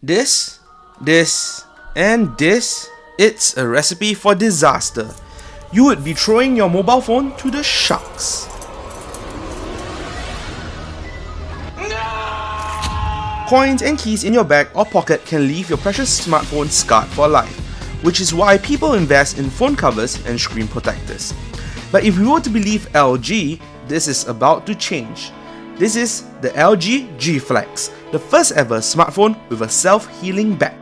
This, and this, it's a recipe for disaster. You would be throwing your mobile phone to the sharks. Coins and keys in your bag or pocket can leave your precious smartphone scarred for life, which is why people invest in phone covers and screen protectors. But if we were to believe LG, this is about to change. This is the LG Gflex, the first ever smartphone with a self-healing back.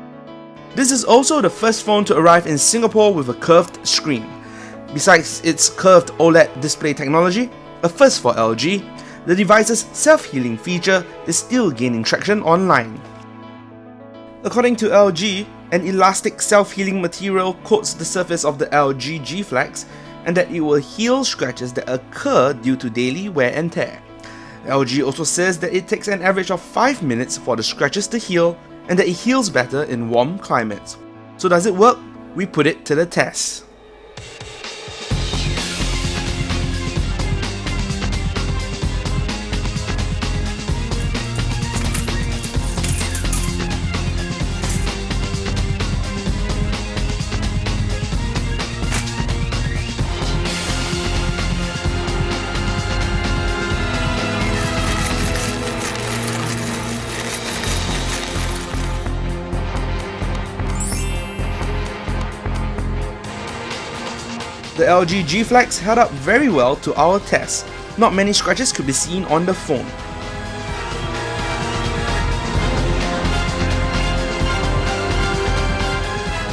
This is also the first phone to arrive in Singapore with a curved screen. Besides its curved OLED display technology, a first for LG, the device's self-healing feature is still gaining traction online. According to LG, an elastic self-healing material coats the surface of the LG Gflex and that it will heal scratches that occur due to daily wear and tear. LG also says that it takes an average of 5 minutes for the scratches to heal and that it heals better in warm climates. So does it work? We put it to the test. The LG Gflex held up very well to our test. Not many scratches could be seen on the phone.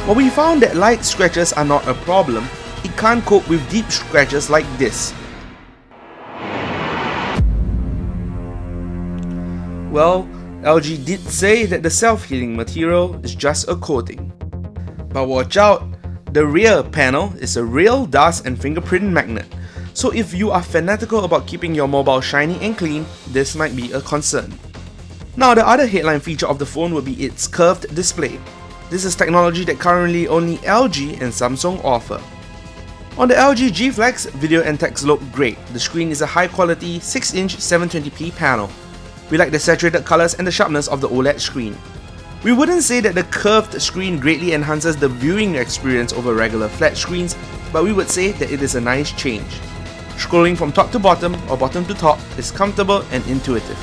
But we found that light scratches are not a problem. It can't cope with deep scratches like this. Well, LG did say that the self-healing material is just a coating. But watch out! The rear panel is a real dust and fingerprint magnet, so if you are fanatical about keeping your mobile shiny and clean, this might be a concern. Now, the other headline feature of the phone will be its curved display. This is technology that currently only LG and Samsung offer. On the LG Gflex, video and text look great. The screen is a high-quality 6-inch 720p panel. We like the saturated colors and the sharpness of the OLED screen. We wouldn't say that the curved screen greatly enhances the viewing experience over regular flat screens, but we would say that it is a nice change. Scrolling from top to bottom or bottom to top is comfortable and intuitive.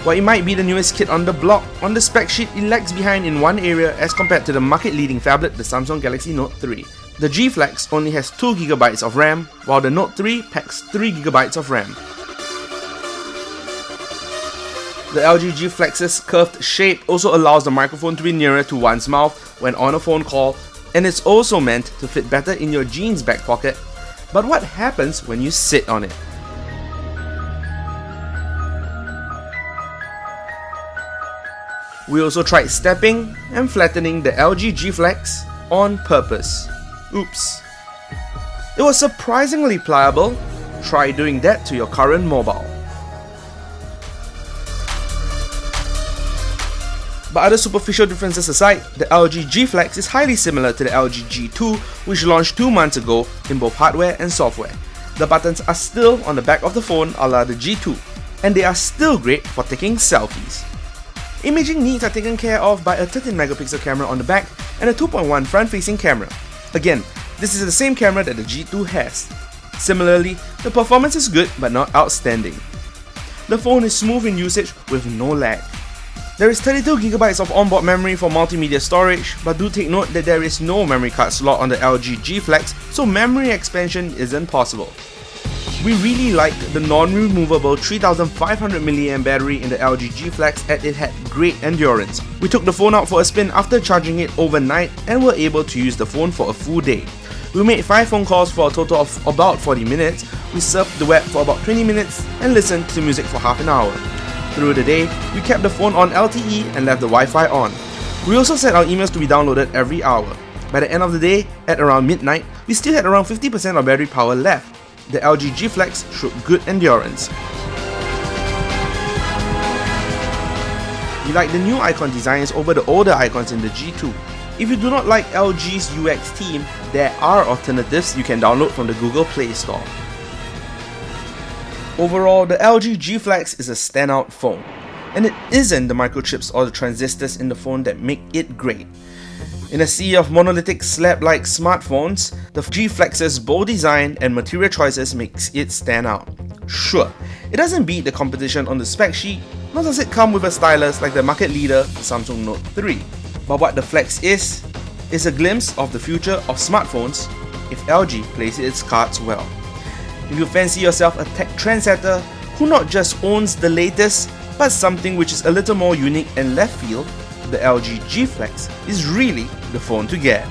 While it might be the newest kid on the block, on the spec sheet it lags behind in one area as compared to the market-leading phablet, the Samsung Galaxy Note 3. The Gflex only has 2GB of RAM, while the Note 3 packs 3GB of RAM. The LG Gflex's curved shape also allows the microphone to be nearer to one's mouth when on a phone call, and it's also meant to fit better in your jeans back pocket. But what happens when you sit on it? We also tried stepping and flattening the LG Gflex on purpose. Oops. It was surprisingly pliable. Try doing that to your current mobile. But other superficial differences aside, the LG Gflex is highly similar to the LG G2, which launched 2 months ago in both hardware and software. The buttons are still on the back of the phone a la the G2, and they are still great for taking selfies. Imaging needs are taken care of by a 13-megapixel camera on the back and a 2.1 front-facing camera. Again, this is the same camera that the G2 has. Similarly, the performance is good but not outstanding. The phone is smooth in usage with no lag. There is 32GB of onboard memory for multimedia storage, but do take note that there is no memory card slot on the LG Gflex, so memory expansion isn't possible. We really liked the non-removable 3500mAh battery in the LG Gflex as it had great endurance. We took the phone out for a spin after charging it overnight and were able to use the phone for a full day. We made 5 phone calls for a total of about 40 minutes, we surfed the web for about 20 minutes and listened to music for half an hour. Through the day, we kept the phone on LTE and left the Wi-Fi on. We also set our emails to be downloaded every hour. By the end of the day, at around midnight, we still had around 50% of battery power left. The LG Gflex showed good endurance. We like the new icon designs over the older icons in the G2. If you do not like LG's UX theme, there are alternatives you can download from the Google Play Store. Overall, the LG Gflex is a standout phone. And it isn't the microchips or the transistors in the phone that make it great. In a sea of monolithic slab-like smartphones, the Gflex's bold design and material choices makes it stand out. Sure, it doesn't beat the competition on the spec sheet, nor does it come with a stylus like the market leader, the Samsung Note 3. But what the Flex is a glimpse of the future of smartphones if LG plays its cards well. If you fancy yourself a tech trendsetter who not just owns the latest, but something which is a little more unique and left field, the LG Gflex is really the phone to get.